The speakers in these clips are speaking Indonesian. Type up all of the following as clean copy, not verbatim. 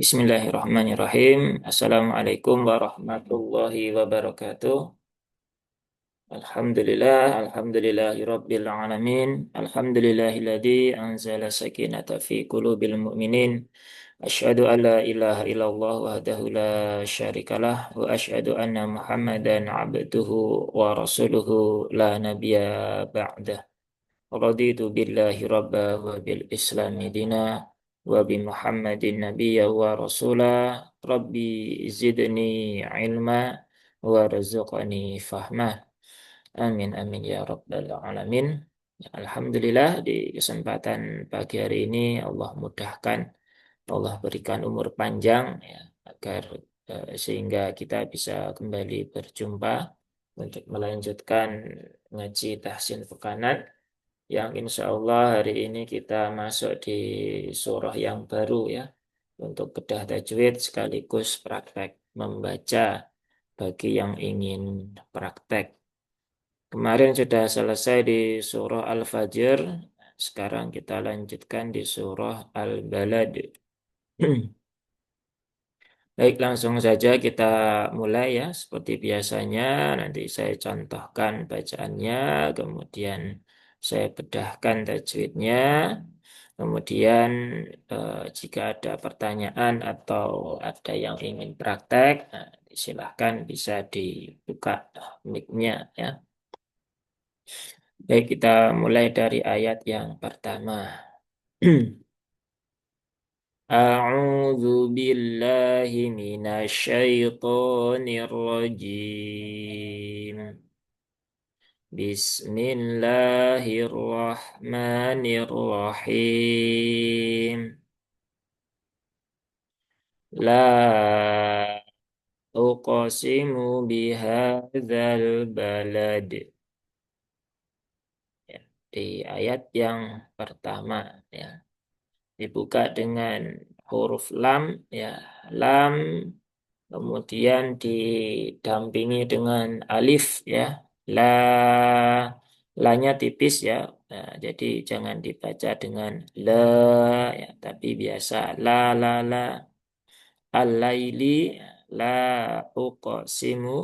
Bismillahirrahmanirrahim. Assalamualaikum warahmatullahi wabarakatuh. Alhamdulillahirabbil alamin. Alhamdulillahilladzi anzala sakinata fi qulubil mu'minin. Asyhadu an la ilaha illallah wahdahu la syarikalah wa asyhadu anna Muhammadan abduhu wa rasuluhu la nabiyya ba'dah. Raditu billahi rabba wa bil islami dina wa bi Muhammadin nabiyya wa rasula. Rabbi zidni ilma wa rizqani fahma. Amin amin ya rabbal alamin. Ya, Alhamdulillah di kesempatan pagi hari ini Allah mudahkan, Allah berikan umur panjang ya, agar sehingga kita bisa kembali berjumpa untuk melanjutkan ngaji tahsin pekanan yang insya Allah hari ini kita masuk di surah yang baru ya, untuk bedah tajwid sekaligus praktek membaca bagi yang ingin praktek. Kemarin sudah selesai di surah Al-Fajr, sekarang kita lanjutkan di surah Al-Balad. Baik, langsung saja kita mulai ya. Seperti biasanya, nanti saya contohkan bacaannya, kemudian saya bedahkan tajwidnya. Kemudian jika ada pertanyaan atau ada yang ingin praktek, nah, silahkan bisa dibuka mic-nya ya. Baik, kita mulai dari ayat yang pertama. أعوذ بالله من الشيطان الرجيم بسم الله الرحمن الرحيم لا أقسم بهذا البلد. Ya, di ayat yang pertama ya, dibuka dengan huruf lam ya, lam kemudian didampingi dengan alif ya, la, lanya tipis ya. Nah, jadi jangan dibaca dengan le ya, tapi biasa la al-laili, la uqsimu.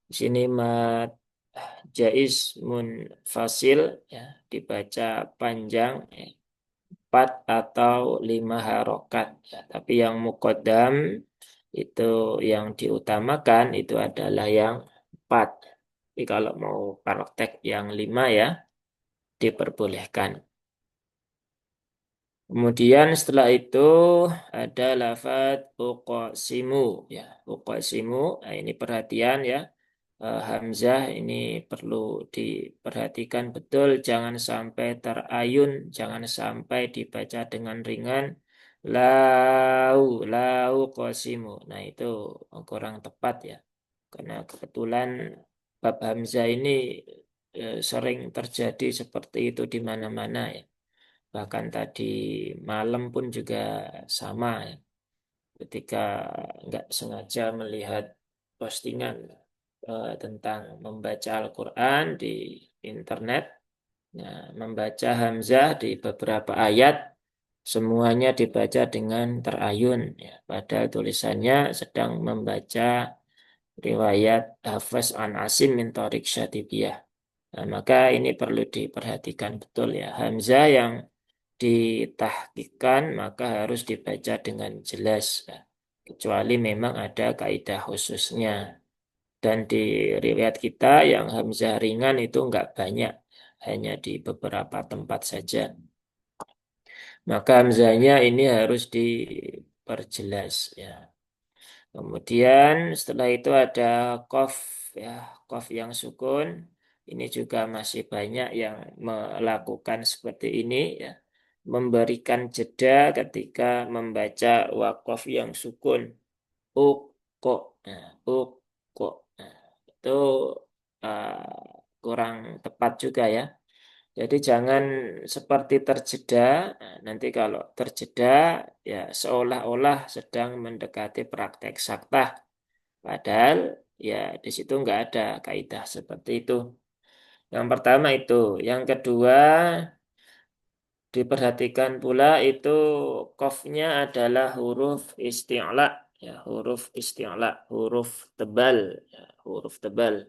Di sini mat jaiz munfasil ya, dibaca panjang ya, 4 atau 5 harokat ya. Tapi yang muqaddam itu yang diutamakan itu adalah yang 4. Tapi kalau mau praktek yang 5 ya diperbolehkan. Kemudian setelah itu ada lafadz uqsimu ya. Uqsimu, nah ini perhatian ya. Hamzah ini perlu diperhatikan betul, jangan sampai terayun, jangan sampai dibaca dengan ringan. Lau, lau qasimu. Nah itu kurang tepat ya. Karena kebetulan bab Hamzah ini sering terjadi seperti itu di mana-mana ya. Bahkan tadi malam pun juga sama ya. Ketika nggak sengaja melihat postingan tentang membaca Al-Quran di internet. Nah, membaca Hamzah di beberapa ayat semuanya dibaca dengan terayun ya. Padahal tulisannya sedang membaca riwayat Hafiz an Asim min Thariq Syatibiyah. Nah, maka ini perlu diperhatikan betul ya. Hamzah yang ditahqiqkan maka harus dibaca dengan jelas ya. Kecuali memang ada kaidah khususnya. Dan di riwayat kita yang hamzah ringan itu enggak banyak, hanya di beberapa tempat saja. Maka hamzahnya ini harus diperjelas ya. Kemudian setelah itu ada qaf ya, qaf yang sukun. Ini juga masih banyak yang melakukan seperti ini ya. Memberikan jeda ketika membaca waqaf yang sukun. Uko, nah, uko. Nah, itu kurang tepat juga ya. Jadi jangan seperti terjeda. Nah, nanti kalau terjeda ya seolah-olah sedang mendekati praktek saktah. Padahal ya di situ nggak ada kaidah seperti itu. Yang pertama itu. Yang kedua Diperhatikan pula itu qafnya adalah huruf isti'la, ya, huruf isti'la, huruf tebal, ya, huruf tebal.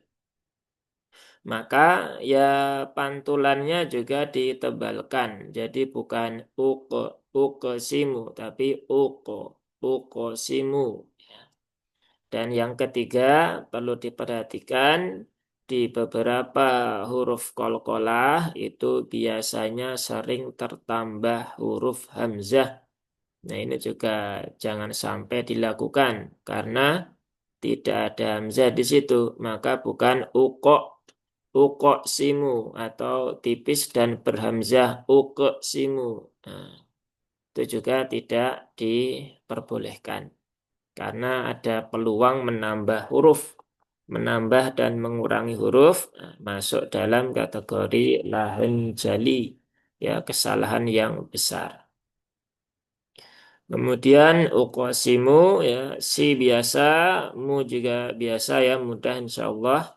Maka ya pantulannya juga ditebalkan. Jadi bukan uqsimu tapi uqsimu. Dan yang ketiga perlu diperhatikan di beberapa huruf qalqalah itu biasanya sering tertambah huruf hamzah. Nah, ini juga jangan sampai dilakukan karena tidak ada hamzah di situ, maka bukan ukok simu atau tipis dan berhamzah ukok simu. Nah, itu juga tidak diperbolehkan karena ada peluang menambah huruf, menambah dan mengurangi huruf, masuk dalam kategori lahan jali, ya, kesalahan yang besar. Kemudian uqasimu, ya, si biasa, mu juga biasa, ya, mudah insya Allah.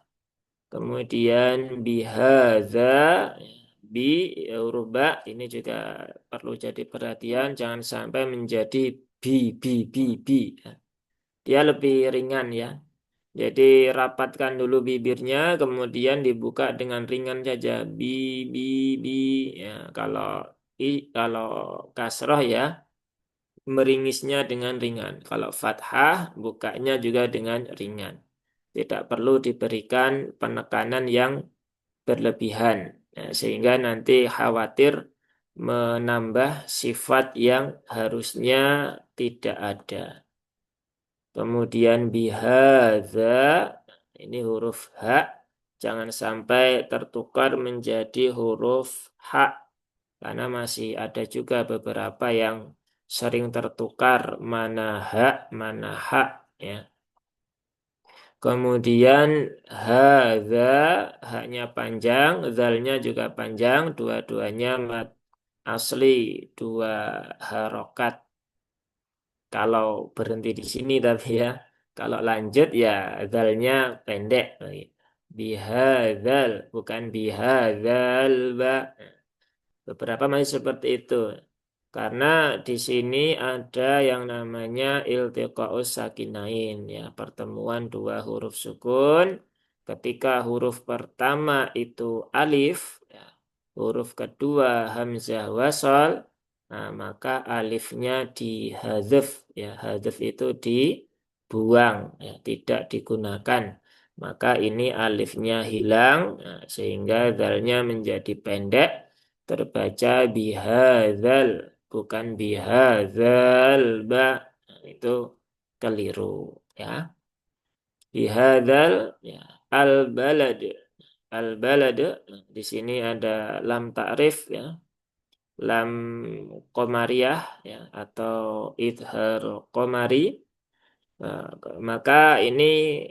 Kemudian bihadza, bi, ya, huruf ba ini juga perlu jadi perhatian, jangan sampai menjadi bi. Ya. Dia lebih ringan, ya. Jadi rapatkan dulu bibirnya, kemudian dibuka dengan ringan saja, bi. Ya, kalau kasroh, ya, meringisnya dengan ringan. Kalau fathah, bukanya juga dengan ringan. Tidak perlu diberikan penekanan yang berlebihan, ya, sehingga nanti khawatir menambah sifat yang harusnya tidak ada. Kemudian bihadza, ini huruf H, jangan sampai tertukar menjadi huruf H, karena masih ada juga beberapa yang sering tertukar mana H, mana H, ya. Kemudian hadza, haknya panjang, zalnya juga panjang, dua-duanya mad asli, dua harokat. Kalau berhenti di sini tapi, ya, kalau lanjut ya zalnya pendek. Bihadzal, bukan bihadzal ba. Beberapa masih seperti itu. Karena di sini ada yang namanya iltiqa'us sakinain, ya, pertemuan dua huruf sukun. Ketika huruf pertama itu alif, ya, huruf kedua hamzah wasal, nah, maka alifnya dihadzaf, ya, hadzaf itu dibuang, ya, tidak digunakan. Maka ini alifnya hilang, nah, sehingga zalnya menjadi pendek, terbaca bihadzal, bukan bihadzal ba. Nah, itu keliru, ya. Bihadzal, ya, al balad, al balad, di sini ada lam ta'rif, ya, lam qamariyah, ya, atau idhar qamari. Nah, maka ini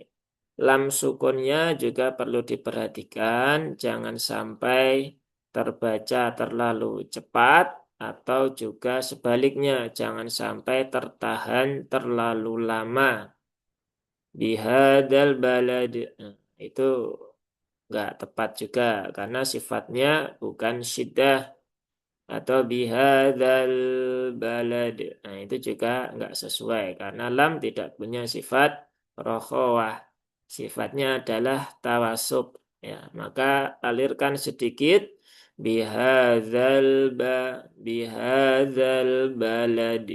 lam sukunnya juga perlu diperhatikan, jangan sampai terbaca terlalu cepat atau juga sebaliknya, jangan sampai tertahan terlalu lama. Bihadal balad, nah, itu nggak tepat juga karena sifatnya bukan syiddah, atau bihadzal balad. Nah, itu juga nggak sesuai karena lam tidak punya sifat rokhawah. Sifatnya adalah tawasub. Ya, maka alirkan sedikit bihadzal balad.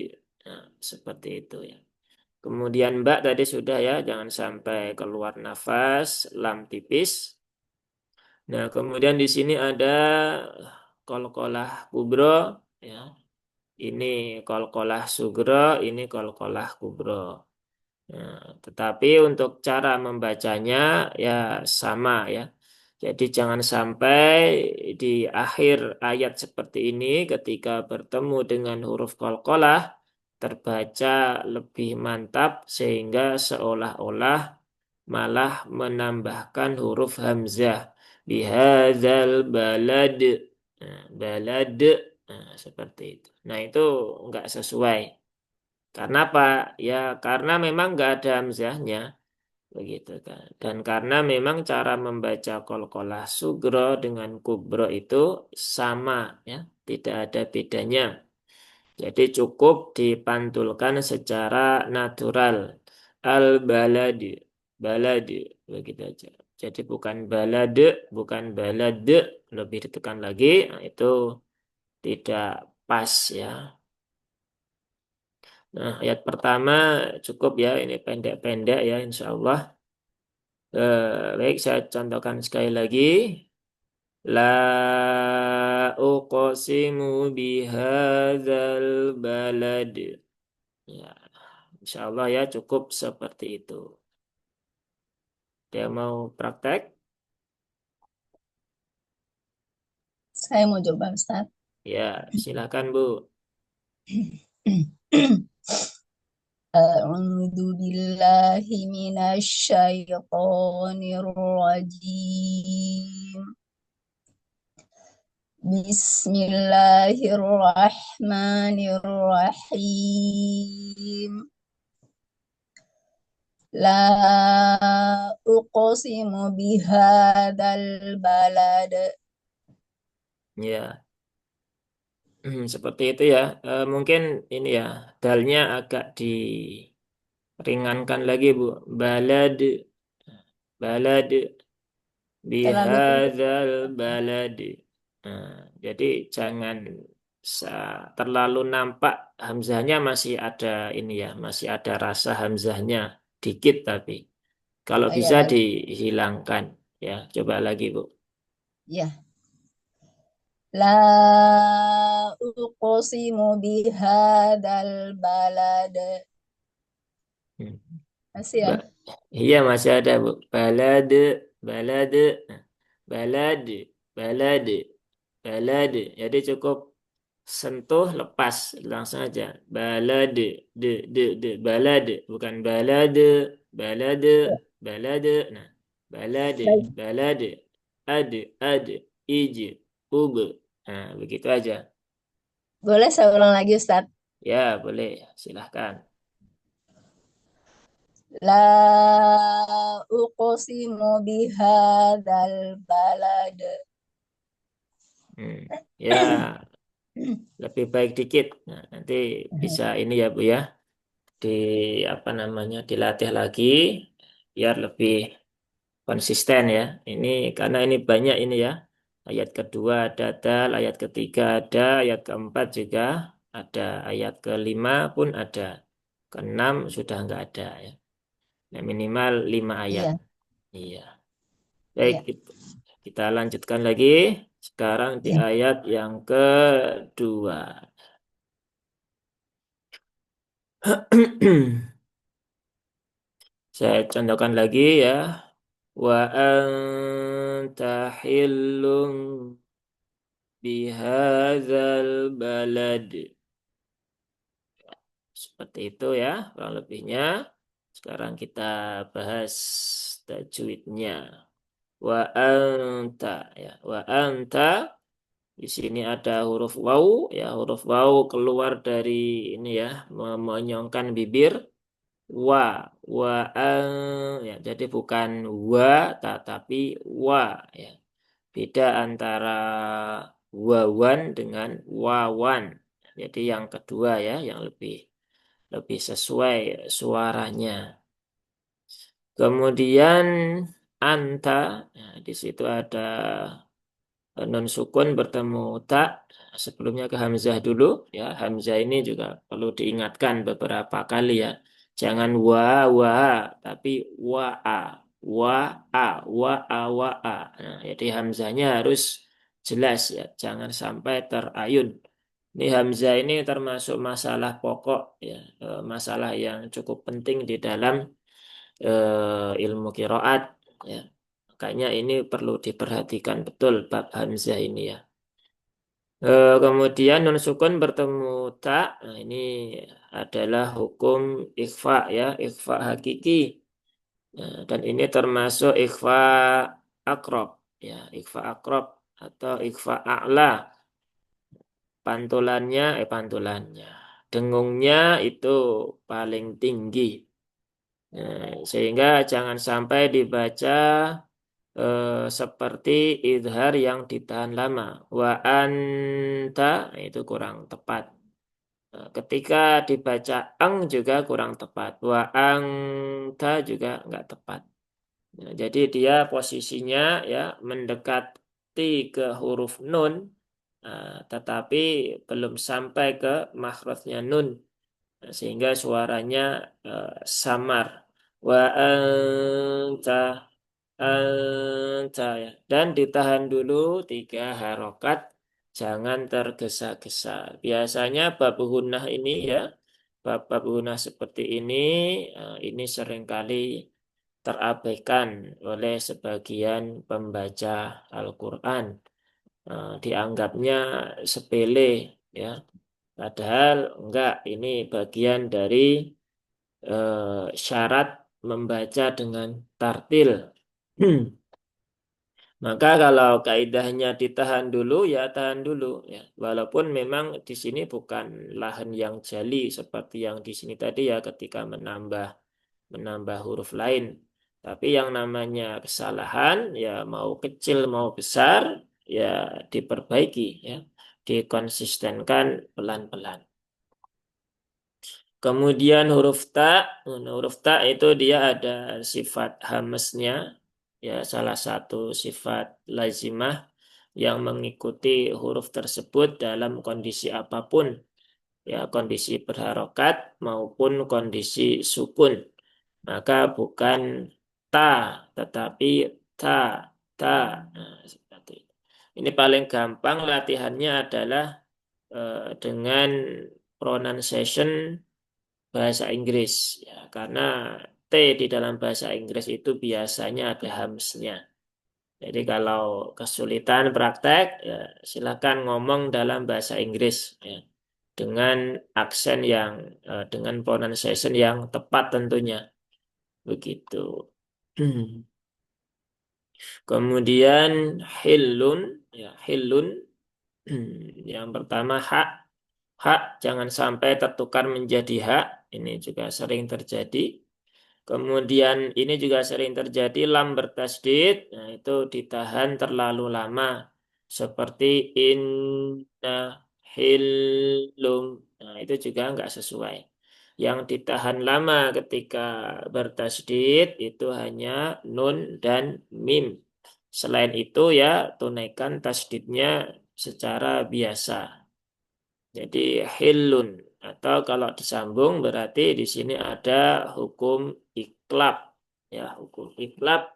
Nah, seperti itu, ya. Kemudian mbak tadi sudah, ya, jangan sampai keluar nafas, lam tipis. Nah, kemudian di sini ada qalqalah kubro, ya. Ini qalqalah sugro, ini qalqalah kubro. Nah, tetapi untuk cara membacanya ya sama, ya. Jadi jangan sampai di akhir ayat seperti ini ketika bertemu dengan huruf qalqalah terbaca lebih mantap sehingga seolah-olah malah menambahkan huruf hamzah. Bihadzal balad. Nah, balad. Nah, seperti itu. Nah, itu enggak sesuai. Karena apa? Ya, karena memang enggak ada hamzahnya. Begitu kan. Dan karena memang cara membaca qalqalah sugro dengan kubro itu sama, ya. tidak ada bedanya. Jadi cukup dipantulkan secara natural. Al-baladi, baladi, begitu aja. Jadi bukan balade, bukan balade, lebih ditekan lagi. Nah, itu tidak pas ya. Nah, ayat pertama cukup ya, ini pendek-pendek ya, insya Allah. Baik, saya contohkan sekali lagi. La uqsimu bihadzal balad. Ya, insya Allah ya cukup seperti itu. Dia mau praktek? Saya mau coba Ustaz. Ya, silakan Bu. A'udzu billahi minasy syaithanir rajim. Bismillahirrahmanirrahim. La uqsimu bihadzal balad. Ya, seperti itu ya. Mungkin ini ya, dalnya agak diringankan lagi Bu. Balad, balad. Terlalu tinggi. Bihadzal baladi. Nah, jadi jangan terlalu nampak hamzahnya masih ada ini ya, masih ada rasa hamzahnya dikit tapi kalau Oh ya bisa baik. dihilangkan ya. Coba lagi Bu. Ya. La uqsimu bihadzal balad. Hmm. Masih ya. Ba- iya masih ada Bu. Balade, balade, nah, balade, balade, balade. Jadi cukup sentuh lepas langsung aja balade de balade bukan balade balade balade nah balade Baik. balade ade ije ube nah begitu aja Boleh saya ulang lagi Ustaz? ya boleh silahkan. La uqsimu bihadzal balad. Hmm. Ya lebih baik dikit nah, nanti bisa ini ya Bu ya di apa namanya dilatih lagi biar lebih konsisten ya. Ini karena ini banyak ini ya. Ayat kedua ada dal, ayat ketiga ada, ayat keempat juga ada, ayat kelima pun ada. Keenam sudah nggak ada ya. Nah, minimal 5 ayat. Iya, Iya. Baik, iya, kita lanjutkan lagi. Sekarang di iya. ayat yang kedua. Saya contohkan lagi ya. Wa anta hillum bihadzal balad. Seperti itu ya, kurang lebihnya. Sekarang kita bahas tajwidnya. Wa anta ya, wa anta di sini ada huruf waw ya, huruf waw keluar dari ini ya, menyongkan bibir. Wa, wa ya, jadi bukan wa tetapi wa ya. Beda antara wawan dengan wawan. Jadi yang kedua ya, yang lebih lebih sesuai suaranya. Kemudian anta, nah, di situ ada nun sukun bertemu tak. Sebelumnya ke hamzah dulu ya. Hamzah ini juga perlu diingatkan beberapa kali ya. Jangan wa tapi wa a, wa a, wa a, wa a. Nah, jadi hamzahnya harus jelas ya. Jangan sampai terayun. Ini hamzah ini termasuk masalah pokok ya, masalah yang cukup penting di dalam ilmu qiraat ya. Makanya ini perlu diperhatikan betul bab hamzah ini ya. Kemudian nun sukun bertemu tak. Nah, ini adalah hukum ikhfa ya, ikhfa hakiki. Nah, dan ini termasuk ikhfa akrob ya, ikhfa akrob atau ikhfa a'la. Pantulannya, dengungnya itu paling tinggi. Nah, sehingga jangan sampai dibaca seperti idhar yang ditahan lama. Wa anta itu kurang tepat. Ketika dibaca eng juga kurang tepat. Wa angta juga nggak tepat. Nah, jadi dia posisinya ya mendekati ke huruf nun, tetapi belum sampai ke makhrajnya nun. Nah, sehingga suaranya samar. Wa anta anta ya. Dan ditahan dulu 3 harokat, jangan tergesa-gesa. Biasanya bab gunnah ini ya, bab gunnah seperti ini seringkali terabaikan oleh sebagian pembaca Al-Quran. Dianggapnya sepele ya. Padahal enggak, ini bagian dari syarat membaca dengan tartil. Maka kalau kaidahnya ditahan dulu, ya tahan dulu ya. Walaupun memang di sini bukan lahan yang jali seperti yang di sini tadi ya ketika menambah huruf lain. Tapi yang namanya kesalahan ya mau kecil mau besar ya diperbaiki ya, dikonsistenkan pelan-pelan. Kemudian huruf ta itu dia ada sifat hamesnya, ya salah satu sifat lazimah yang mengikuti huruf tersebut dalam kondisi apapun, ya kondisi berharokat maupun kondisi sukun. Maka bukan ta, tetapi ta, ta. Nah, seperti itu. Ini paling gampang latihannya adalah dengan pronunciation bahasa Inggris ya karena T di dalam bahasa Inggris itu biasanya ada hamsnya. Jadi kalau kesulitan praktek ya silakan ngomong dalam bahasa Inggris ya dengan aksen yang dengan pronunciation yang tepat tentunya begitu. Kemudian hilun ya hilun yang pertama hak hak jangan sampai tertukar menjadi hak ini juga sering terjadi. Kemudian ini juga sering terjadi lam bertasdid, nah itu ditahan terlalu lama seperti inna hilum, nah itu juga nggak sesuai. Yang ditahan lama ketika bertasdid itu hanya nun dan mim. Selain itu ya tunaikan tasdidnya secara biasa. Jadi hilun atau kalau disambung berarti di sini ada hukum iklab. Ya, hukum iklab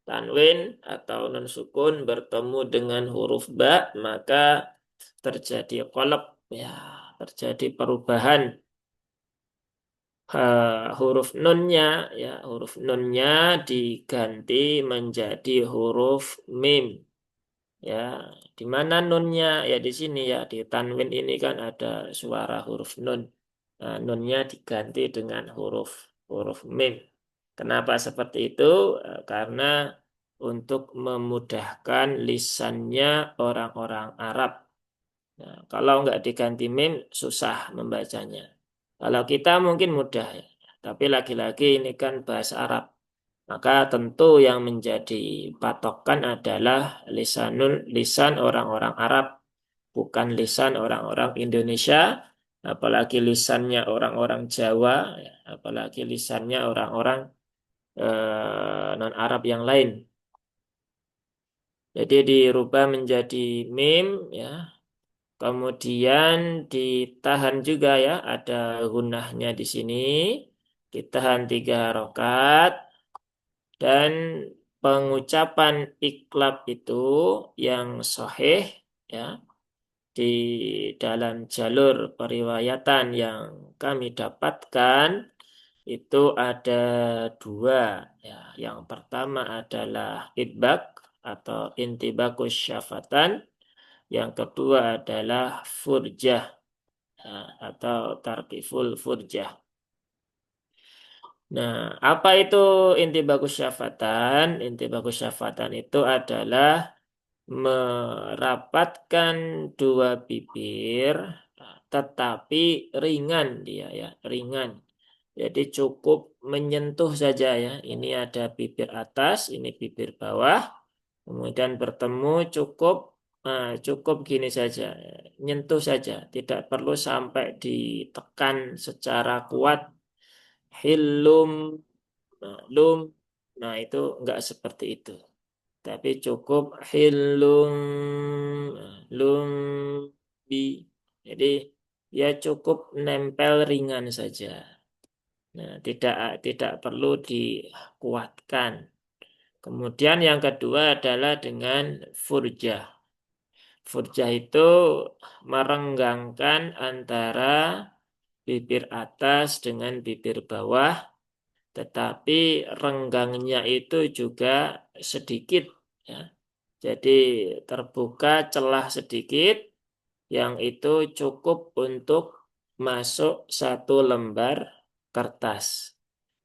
tanwin atau nun sukun bertemu dengan huruf ba maka terjadi qalab ya, terjadi perubahan huruf nunnya ya, huruf nunnya diganti menjadi huruf mim. Ya, di mana nunnya? Ya di sini ya di tanwin ini kan ada suara huruf nun. Nah, nunnya diganti dengan huruf huruf mim. Kenapa seperti itu? Karena untuk memudahkan lisannya orang-orang Arab. Nah, kalau nggak diganti mim susah membacanya. Kalau kita mungkin mudah ya. Tapi lagi-lagi ini kan bahasa Arab. Maka tentu yang menjadi patokan adalah lisan orang-orang Arab, bukan lisan orang-orang Indonesia, apalagi lisannya orang-orang Jawa, ya, apalagi lisannya orang-orang non-Arab yang lain. Jadi dirubah menjadi mim, ya. Kemudian ditahan juga ya, ada gunahnya di sini. Ditahan 3 harokat. Dan pengucapan iklab itu yang sahih ya di dalam jalur periwayatan yang kami dapatkan itu ada 2 ya. Yang pertama adalah idbak atau intibakus syafatan, yang kedua adalah furjah ya, atau tarkiful furjah. Nah, apa itu inti bagus syafatan? Inti bagus syafatan itu adalah merapatkan 2 bibir, tetapi ringan dia ya, ringan. Jadi cukup menyentuh saja ya. Ini ada bibir atas, ini bibir bawah. Kemudian bertemu cukup gini saja, nyentuh saja, tidak perlu sampai ditekan secara kuat. Hilum, lum, nah itu enggak seperti itu. Tapi cukup hilum, lum, bi. Jadi ya cukup nempel ringan saja. Nah, tidak tidak perlu dikuatkan. Kemudian yang kedua adalah dengan furjah. Furjah itu merenggangkan antara bibir atas dengan bibir bawah, tetapi renggangnya itu juga sedikit, ya. Jadi terbuka celah sedikit, yang itu cukup untuk masuk satu lembar kertas.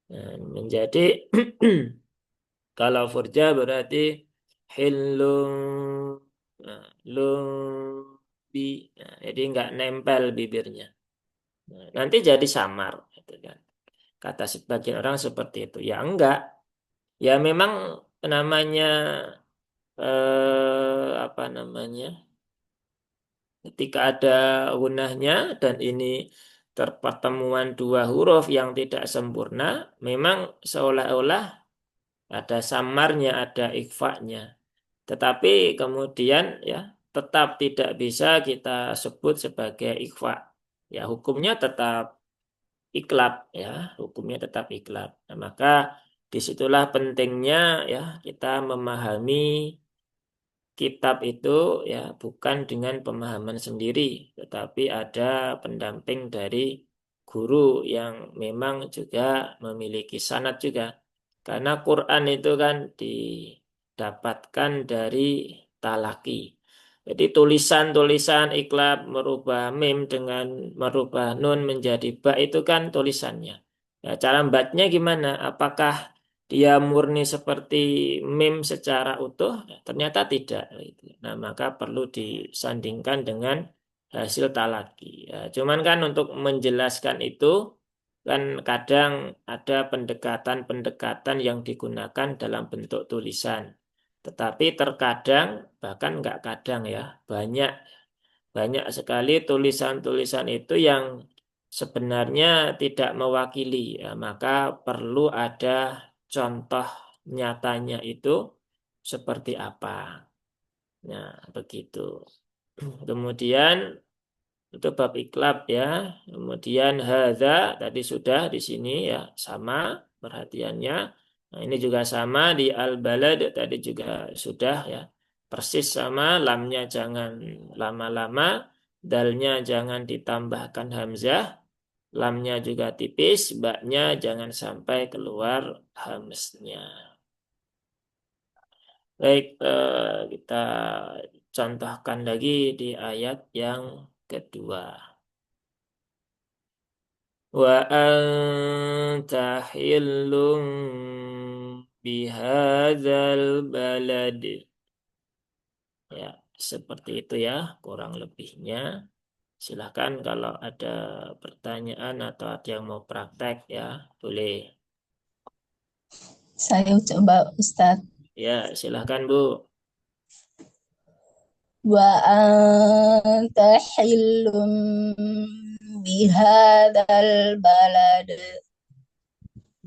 Nah, menjadi kalau furja berarti hilum, nah, lumbi. Nah, jadi nggak nempel bibirnya. Nah, nanti jadi samar, gitu kan. Kata sebagian orang seperti itu. Ya enggak. Ya memang namanya apa namanya? Ketika ada gunahnya dan ini terpertemuan dua huruf yang tidak sempurna, memang seolah-olah ada samarnya, ada ikhfanya. Tetapi kemudian ya tetap tidak bisa kita sebut sebagai ikhfa. Ya hukumnya tetap iklab ya, hukumnya tetap iklab. Nah, maka disitulah pentingnya ya kita memahami kitab itu ya bukan dengan pemahaman sendiri, tetapi ada pendamping dari guru yang memang juga memiliki sanad juga. Karena Quran itu kan didapatkan dari talaki. Jadi tulisan-tulisan iklab merubah mim dengan merubah nun menjadi ba itu kan tulisannya. Ya, cara membacanya gimana? Apakah dia murni seperti meme secara utuh? Ternyata tidak. Gitu. Nah, maka perlu disandingkan dengan hasil talaki. Ya, cuman kan untuk menjelaskan itu, kan kadang ada pendekatan-pendekatan yang digunakan dalam bentuk tulisan. Tetapi terkadang, bahkan nggak kadang ya, banyak banyak sekali tulisan-tulisan itu yang sebenarnya tidak mewakili, ya, maka perlu ada contoh nyatanya itu seperti apa. Nah, begitu. Kemudian itu bab iklab ya. Kemudian hadza tadi sudah di sini ya sama perhatiannya. Nah, ini juga sama di al-balad tadi juga sudah ya. Persis sama lamnya jangan lama-lama, dalnya jangan ditambahkan hamzah, lamnya juga tipis, baknya jangan sampai keluar hamznya. Baik, kita contohkan lagi di ayat yang kedua. Wa anta hillum bihadzal balad. Ya, seperti itu ya, kurang lebihnya. Silahkan kalau ada pertanyaan atau ada yang mau praktek ya, boleh. Saya coba Ustadz. Ya, silahkan Bu. Wa anta hillum bihadzal balad.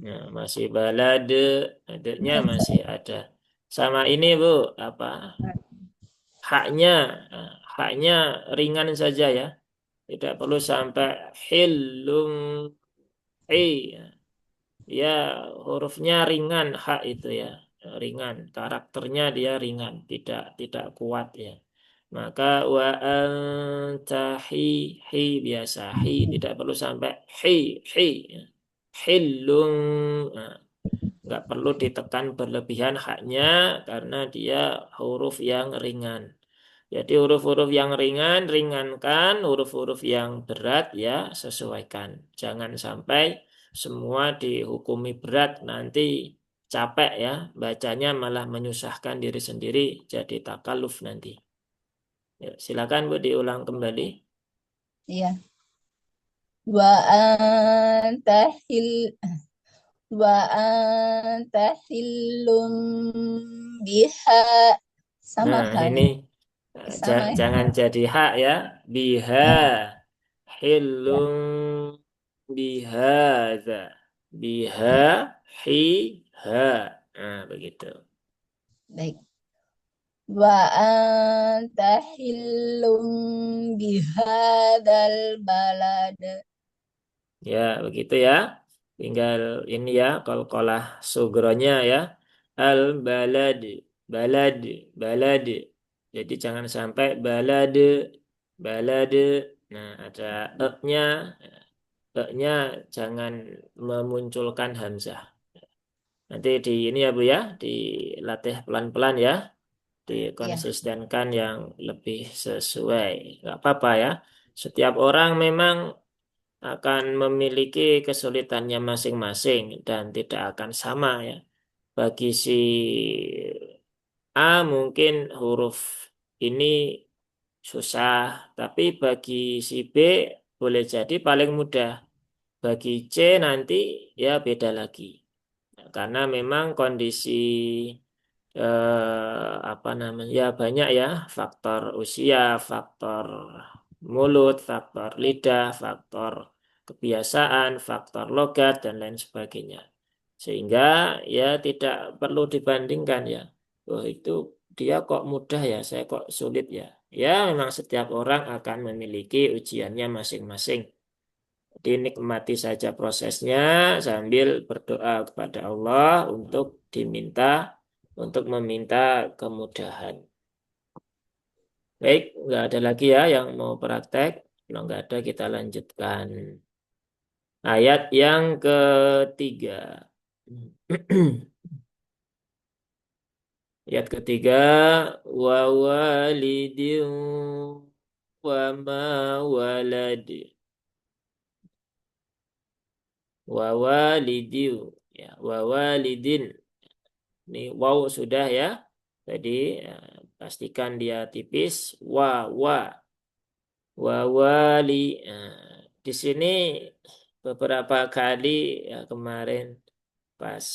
Nah, masih balade, adanya masih ada. Sama ini Bu, apa? Haknya, nah, haknya ringan saja ya. Tidak perlu sampai hilum ya. Ya, hurufnya ringan, hak itu ya, ringan. Karakternya dia ringan, tidak kuat ya. Maka wa anta hi biasa, hi tidak perlu sampai hi ya. Hillum, nah, nggak perlu ditekan berlebihan haknya karena dia huruf yang ringan. Jadi huruf-huruf yang ringan, ringankan. Huruf-huruf yang berat, ya sesuaikan. Jangan sampai semua dihukumi berat, nanti capek ya. Bacanya malah menyusahkan diri sendiri, jadi takaluf nanti. Ya, silakan Bu diulang kembali. Iya. wa anta hil wa anta hillum biha sama Nah, ini halnya sama ya. jangan jadi hak ya. Biha Ya, hilum bihadza. Biha hi ha. Nah, begitu. baik. Wa anta hillum bihadzal balad. Ya, begitu ya. Tinggal ini ya, qalqalah sugronya ya. Al balad, balad, balad. Jadi jangan sampai balad, balad. Nah, ada e-nya. E-nya jangan memunculkan hamzah. Nanti di ini ya Bu ya, dilatih pelan-pelan ya, Ya, dikonsistenkan yang lebih sesuai. Nggak apa-apa ya. Setiap orang memang akan memiliki kesulitannya masing-masing dan tidak akan sama ya. Bagi si A mungkin huruf ini susah, tapi bagi si B boleh jadi paling mudah. Bagi C nanti ya beda lagi. Karena memang kondisi apa namanya ya banyak ya faktor usia, faktor mulut, faktor lidah, faktor kebiasaan, faktor logat dan lain sebagainya. Sehingga ya tidak perlu dibandingkan ya. Oh itu dia kok mudah ya, saya kok sulit ya. Ya memang setiap orang akan memiliki ujiannya masing-masing. Jadi nikmati saja prosesnya sambil berdoa kepada Allah untuk meminta kemudahan. Baik, nggak ada lagi ya yang mau praktek. Kalau nggak ada kita lanjutkan. Ayat yang ketiga. Ayat ketiga, wa walidin wa ma walad. Wa walidin. Ya, wa walidin. Ini wow sudah ya. Jadi pastikan dia tipis. Wali. Di sini beberapa kali ya kemarin pas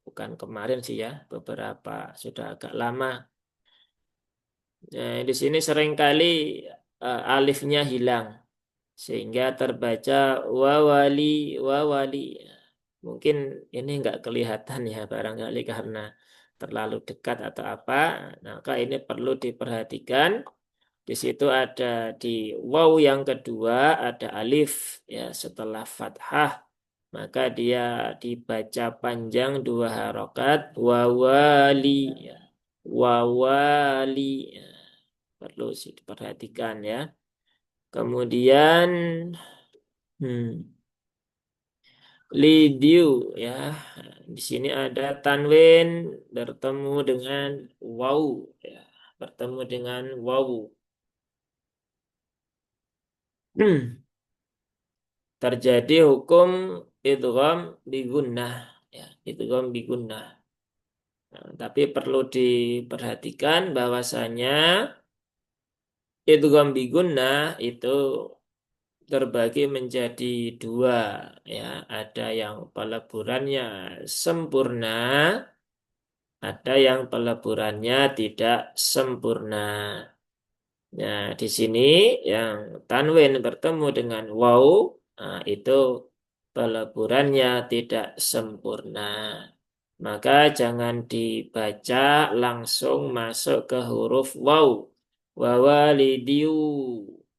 bukan kemarin sih ya, beberapa sudah agak lama. Di sini seringkali alifnya hilang sehingga terbaca wawali wawali. Mungkin ini nggak kelihatan ya barangkali karena terlalu dekat atau apa. Maka ini perlu diperhatikan. Di situ ada di waw yang kedua ada alif ya setelah fathah maka dia dibaca panjang dua harokat wawali ya. Wawali ya. Perlu sih diperhatikan ya. Kemudian hmm, lidiu ya. Di sini ada tanwin bertemu dengan waw ya. Bertemu dengan waw. Terjadi hukum idgham bigunnah ya, idgham bigunnah. Nah, tapi perlu diperhatikan bahwasanya idgham bigunnah itu terbagi menjadi dua ya, ada yang peleburannya sempurna, ada yang peleburannya tidak sempurna. Nah, di sini yang tanwin bertemu dengan waw, nah, itu peleburannya tidak sempurna. Maka jangan dibaca langsung masuk ke huruf waw. Wawalidiu.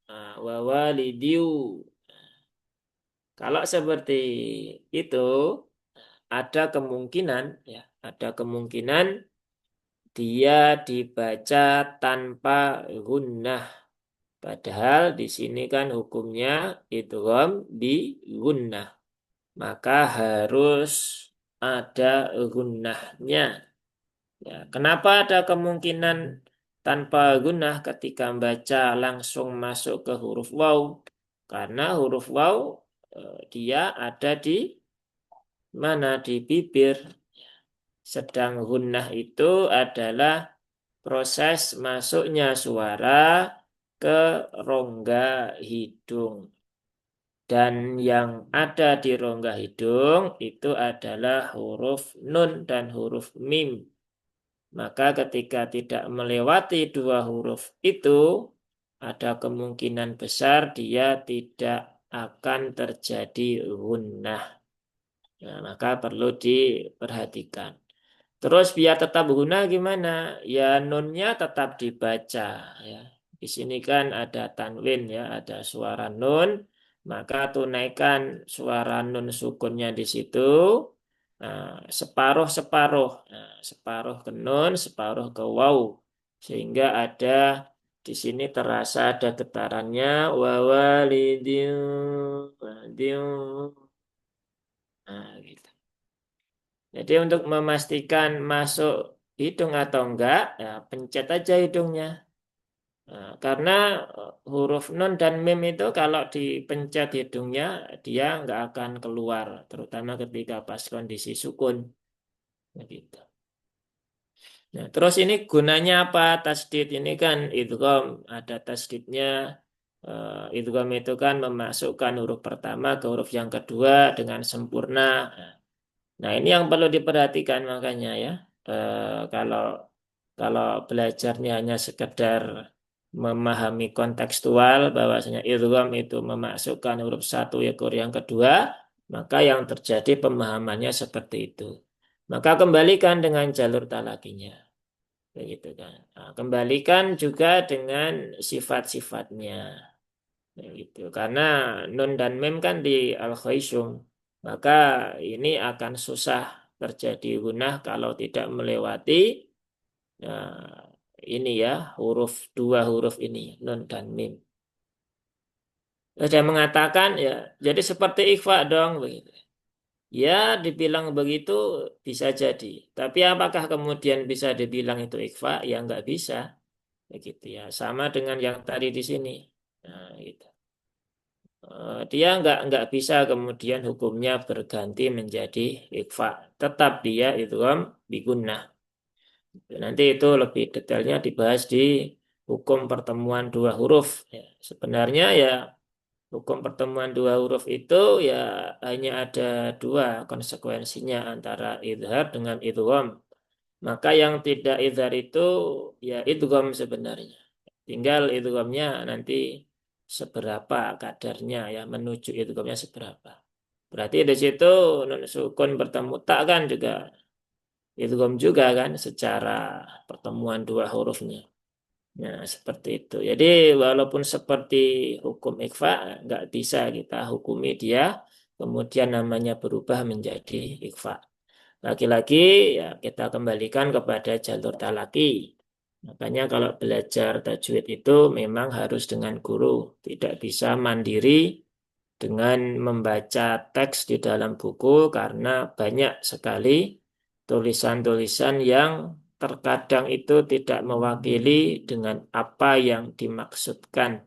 Nah, wawalidiu. Kalau seperti itu, ada kemungkinan, ya, ada kemungkinan dia dibaca tanpa gunnah. Padahal di sini kan hukumnya idgham bi gunnah. Maka harus ada gunnahnya. Ya, kenapa ada kemungkinan tanpa gunnah ketika membaca langsung masuk ke huruf waw? Karena huruf waw dia ada di mana? Di bibir. Sedang gunnah itu adalah proses masuknya suara ke rongga hidung. Dan yang ada di rongga hidung itu adalah huruf nun dan huruf mim. Maka ketika tidak melewati dua huruf itu, ada kemungkinan besar dia tidak akan terjadi gunnah. Nah, maka perlu diperhatikan. Terus biar tetap guna gimana? Ya nunnya tetap dibaca ya. Di sini kan ada tanwin ya, ada suara nun, maka tunaikan suara nun sukunnya di situ. Nah, separuh-separuh. Nah, separuh ke nun, separuh ke waw. Sehingga ada di sini terasa ada getarannya wawalidin. Nah, gitu. Jadi untuk memastikan masuk hidung atau enggak, ya pencet aja hidungnya. Nah, karena huruf nun dan mim itu kalau dipencet hidungnya, dia enggak akan keluar, terutama ketika pas kondisi sukun. Begitu. Nah, terus ini gunanya apa tasdid ini kan idgham, ada tasdidnya. Idgham itu kan memasukkan huruf pertama ke huruf yang kedua dengan sempurna. Nah, ini yang perlu diperhatikan makanya ya. Kalau kalau belajarnya hanya sekedar memahami kontekstual bahwasanya idgham itu memasukkan huruf satu ke yang kedua, maka yang terjadi pemahamannya seperti itu. Maka kembalikan dengan jalur talakinya. Begitu kan. Nah, kembalikan juga dengan sifat-sifatnya. Gitu. Karena nun dan mim kan di al-khaisum. Maka ini akan susah terjadi gunah kalau tidak melewati nah, ini ya dua huruf ini nun dan mim. Saya mengatakan ya jadi seperti ikhfa dong begitu. Ya dibilang begitu bisa jadi. Tapi apakah kemudian bisa dibilang itu ikhfa? Ya nggak bisa. Begitu ya. Sama dengan yang tadi di sini. Nah, gitu. Dia nggak bisa kemudian hukumnya berganti menjadi ikfa. Tetap dia itu bigunnah. Nanti itu lebih detailnya dibahas di hukum pertemuan dua huruf. Ya, sebenarnya ya hukum pertemuan dua huruf itu ya hanya ada dua konsekuensinya antara idhar dengan idgham. Maka yang tidak idhar itu ya idgham sebenarnya. Tinggal idghamnya nanti seberapa kadarnya ya menuju idghamnya seberapa. Berarti di situ nun sukun bertemu tak kan juga idgham juga kan secara pertemuan dua hurufnya. Nah, seperti itu. Jadi walaupun seperti hukum ikhfa nggak bisa kita hukumi dia kemudian namanya berubah menjadi ikhfa. Lagi-lagi ya kita kembalikan kepada jalur talaki. Makanya kalau belajar tajwid itu memang harus dengan guru, tidak bisa mandiri dengan membaca teks di dalam buku karena banyak sekali tulisan-tulisan yang terkadang itu tidak mewakili dengan apa yang dimaksudkan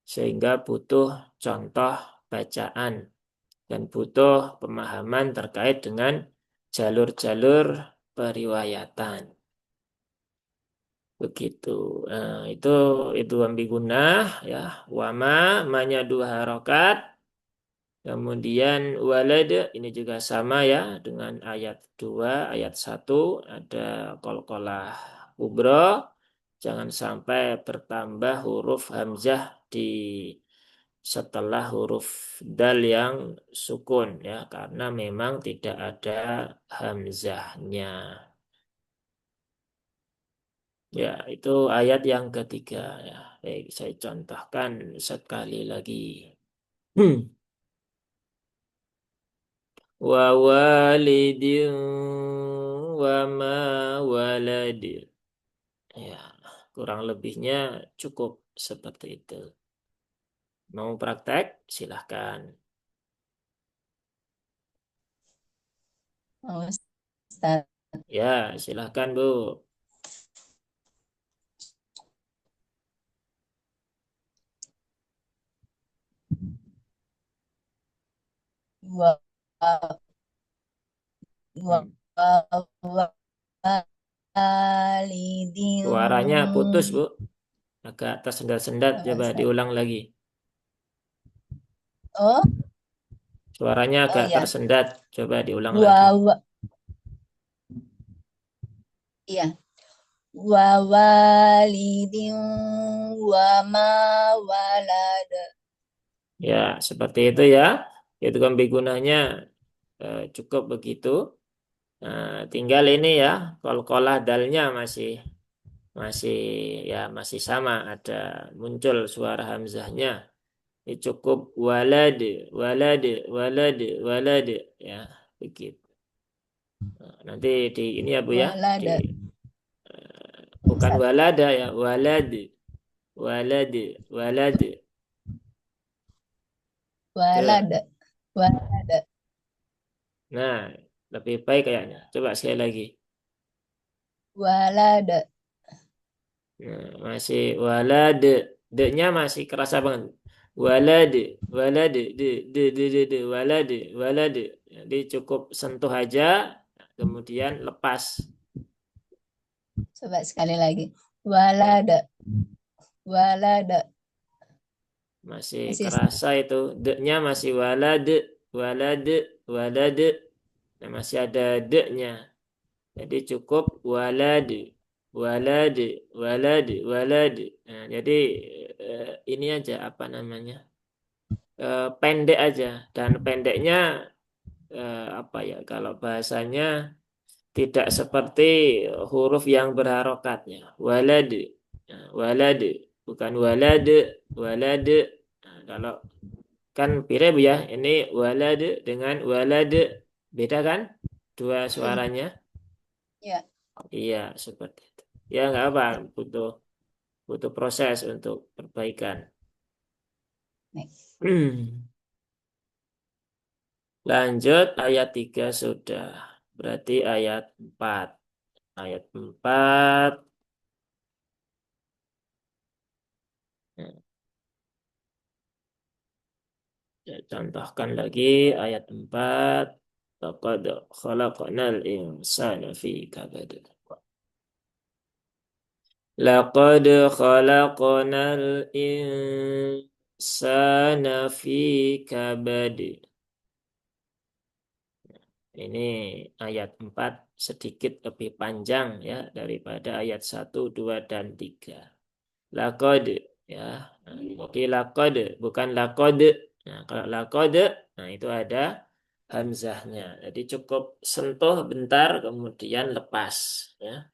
sehingga butuh contoh bacaan dan butuh pemahaman terkait dengan jalur-jalur periwayatan. Begitu. Nah, itu ambigunah ya. Wama manya dua harokat. Kemudian walad ini juga sama ya dengan ayat 2 ayat 1 ada qalqalah kubro. Jangan sampai bertambah huruf hamzah di setelah huruf dal yang sukun ya karena memang tidak ada hamzahnya. Ya, itu ayat yang ketiga ya. Baik, saya contohkan sekali lagi. Wa walidin wa ma walad. Ya, kurang lebihnya cukup seperti itu. Mau praktek? Silahkan. Oh, Ustaz. Ya, silahkan Bu. Wa wa Hmm. wa walidin. Suaranya putus Bu. Agak tersendat-sendat. Coba Ustaz. diulang lagi. Oh, Suaranya Oh agak ya. tersendat. Coba diulang lagi. Wa, wa, iya. Wa walidin wa ma walada. Ya, seperti itu ya. Itu kan gunanya cukup begitu. Nah, tinggal ini ya, kol-kolah dalnya masih masih masih sama, ada muncul suara hamzahnya. Ini cukup walad, walad, walad, walad ya, begitu. Nah, nanti di ini ya Bu ya, di Walada. bukan walada ya, walad, walad, walad. Tuh. Walada. Walada. Nah, lebih baik kayaknya. Coba sekali lagi. Walada. Nah, masih walad, de-nya masih kerasa banget. Walad, walad, de, walad, walad. Jadi cukup sentuh aja, kemudian lepas. Coba sekali lagi. Ya, Walada. Walada. masih Masih kerasa itu. De-nya masih walad, walad, walad. Nah, masih ada de-nya. Jadi cukup walad, walad, walad, walad. Nah, jadi ini aja apa namanya? Pendek aja dan pendeknya apa ya kalau bahasanya tidak seperti huruf yang berharokatnya. Walad, nah, walad, bukan walad, walad. Nah, kalau kan beda Bu ya, ini walad dengan walad beda kan? Dua Hmm, suaranya. ya. Iya, seperti itu. Ya nggak apa, butuh butuh proses untuk perbaikan. Nih. Lanjut ayat 3 sudah. Berarti ayat 4. Ayat 4. Nah, saya contohkan lagi ayat 4. Laqad khalaqnal insana fi kabad. Laqad khalaqnal insana fi kabad. Ini ayat 4 sedikit lebih panjang ya daripada ayat 1, 2, dan 3. Laqad ya. Nah, jadi laqad bukan laqad. Nah, kalau laqad nah itu ada hamzahnya. Jadi cukup sentuh bentar kemudian lepas ya.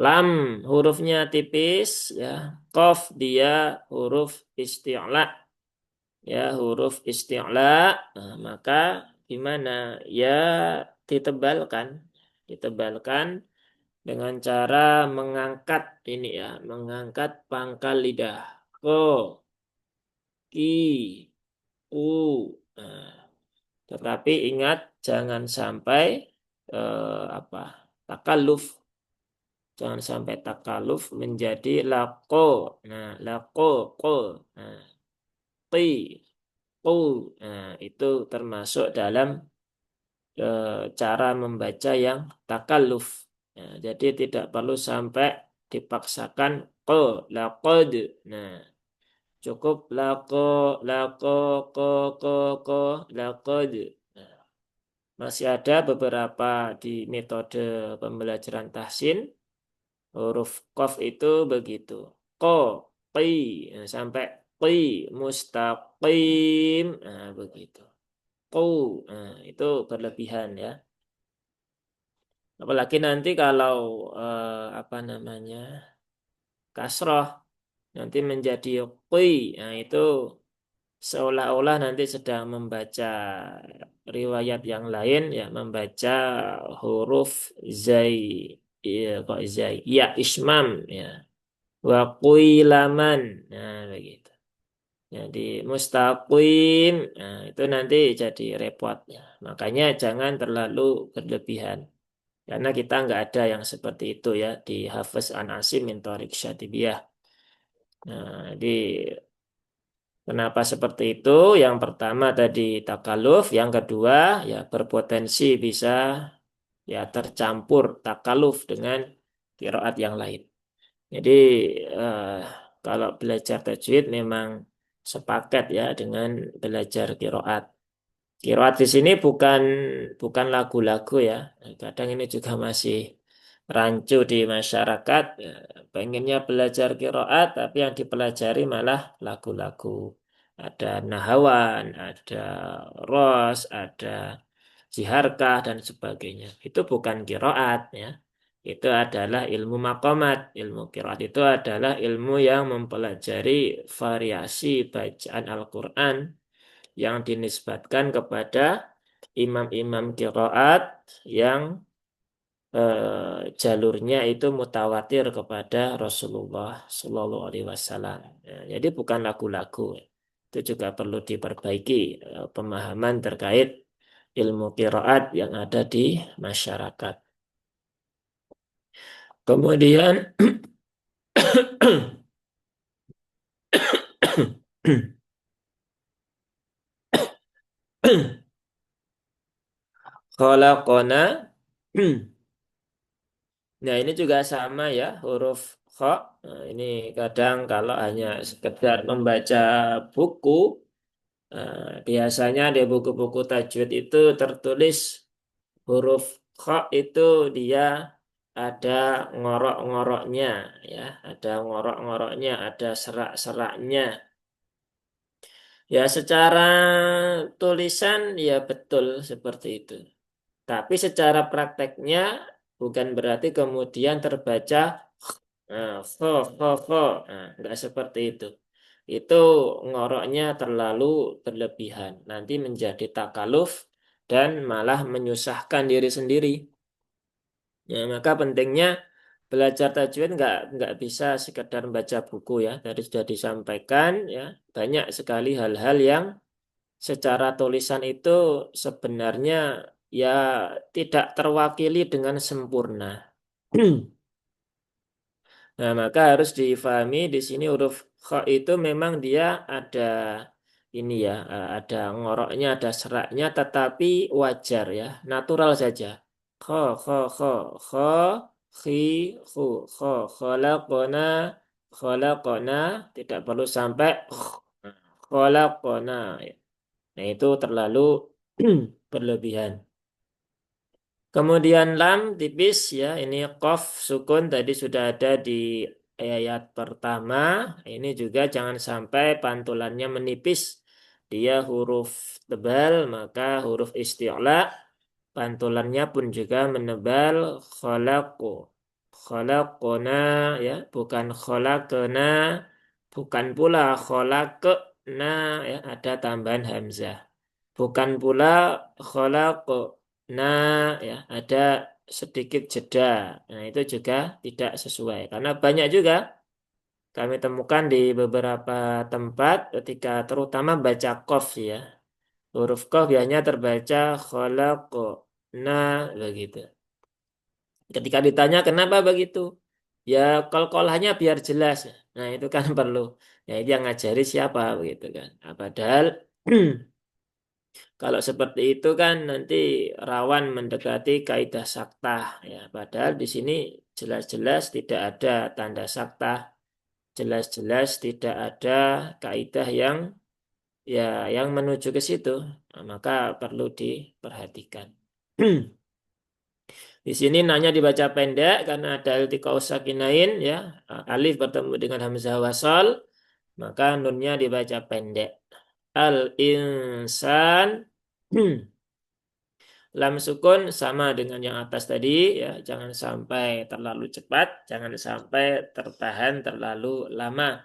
Lam hurufnya tipis ya. Qaf dia huruf isti'la ya huruf isti'la. Nah, maka gimana? Ya ditebalkan. Ditebalkan dengan cara mengangkat ini ya, mengangkat pangkal lidah. Ko, ki, u. Nah, tetapi ingat jangan sampai apa? Takalluf. Jangan sampai takalluf menjadi lako. Nah, lako, ko. Nah, ti, ku. Nah, itu termasuk dalam cara membaca yang takalluf. Ya, jadi tidak perlu sampai dipaksakan ko, laqad. Nah, cukup lako, ko, laqad. Nah, masih ada beberapa di metode pembelajaran tahsin, huruf qaf itu begitu. Ko, qi, nah, sampai qi, mustaqim. Nah, begitu. Qu, nah, itu berlebihan ya. Apalagi nanti kalau apa namanya kasroh nanti menjadi qi, nah itu seolah-olah nanti sedang membaca riwayat yang lain ya membaca huruf zai ya, kok zai ya ismam ya wa qilaman nah begitu. Jadi mustaqim nah itu nanti jadi repot ya. Makanya jangan terlalu berlebihan. Karena kita nggak ada yang seperti itu ya di Hafiz An Asim min Thariq Syatibiyah. Nah, jadi kenapa seperti itu? Yang pertama tadi takaluf, yang kedua ya berpotensi bisa ya tercampur takaluf dengan kiroat yang lain. Jadi eh, kalau belajar tajwid memang sepaket ya dengan belajar kiroat. Qiraat di sini bukan lagu-lagu ya. Kadang ini juga masih rancu di masyarakat. Pengennya belajar qiraat, tapi yang dipelajari malah lagu-lagu. Ada nahawan, ada ros, ada jiharkah dan sebagainya. Itu bukan qiraat ya. Itu adalah ilmu maqamat. Ilmu qiraat itu adalah ilmu yang mempelajari variasi bacaan Al-Quran yang dinisbatkan kepada imam-imam qiraat yang jalurnya itu mutawatir kepada Rasulullah Shallallahu Alaihi Wasallam. Ya, jadi bukan lagu-lagu. Itu juga perlu diperbaiki pemahaman terkait ilmu qiraat yang ada di masyarakat. Kemudian khalaqona. Nah, ini juga sama ya, huruf kha. Nah, ini kadang kalau hanya sekedar membaca buku, biasanya di buku-buku tajwid itu tertulis huruf kha itu dia ada ngorok-ngoroknya, ya, ada ngorok-ngoroknya, ada serak-seraknya. Ya, secara tulisan ya betul seperti itu. Tapi secara prakteknya bukan berarti kemudian terbaca fo, fo, fo. Nah, nggak seperti itu. Itu ngoroknya terlalu berlebihan. Nanti menjadi takaluf dan malah menyusahkan diri sendiri. Ya, maka pentingnya belajar tajwid nggak bisa sekedar baca buku ya. Tadi sudah disampaikan ya, banyak sekali hal-hal yang secara tulisan itu sebenarnya ya tidak terwakili dengan sempurna. Nah, maka harus difahami di sini huruf kha itu memang dia ada ini ya, ada ngoroknya, ada seraknya, tetapi wajar ya, natural saja. Kha, kha, kha, kha, khi, khu, kha, khalaqona, khalaqona, tidak perlu sampai khalaqona. Nah, itu terlalu berlebihan. Kemudian lam tipis ya, ini qaf sukun tadi sudah ada di ayat pertama. Ini juga jangan sampai pantulannya menipis. Dia huruf tebal, maka huruf isti'la pantulannya pun juga menebal khalaqu. Khalaqona ya, bukan khalaqna, bukan pula khalaqna ya, ada tambahan hamzah. Bukan pula khalaqna ya, ada sedikit jeda. Nah, itu juga tidak sesuai. Karena banyak juga kami temukan di beberapa tempat ketika terutama baca qaf ya. Huruf qaf biasanya terbaca khalaqna begitu. Ketika ditanya kenapa begitu? Ya kol-kolanya biar jelas. Nah, itu kan perlu. Ya, itu yang ngajari siapa begitu kan. Nah, padahal kalau seperti itu kan nanti rawan mendekati kaidah saktah ya. Padahal di sini jelas-jelas tidak ada tanda saktah, jelas-jelas tidak ada kaidah yang ya yang menuju ke situ. Nah, maka perlu diperhatikan. Di sini nanya dibaca pendek karena ada iltiqaء sakinain ya. Alif bertemu dengan hamzah wasal, maka nunnya dibaca pendek. Al insan. Lam sukun sama dengan yang atas tadi ya, jangan sampai terlalu cepat, jangan sampai tertahan terlalu lama.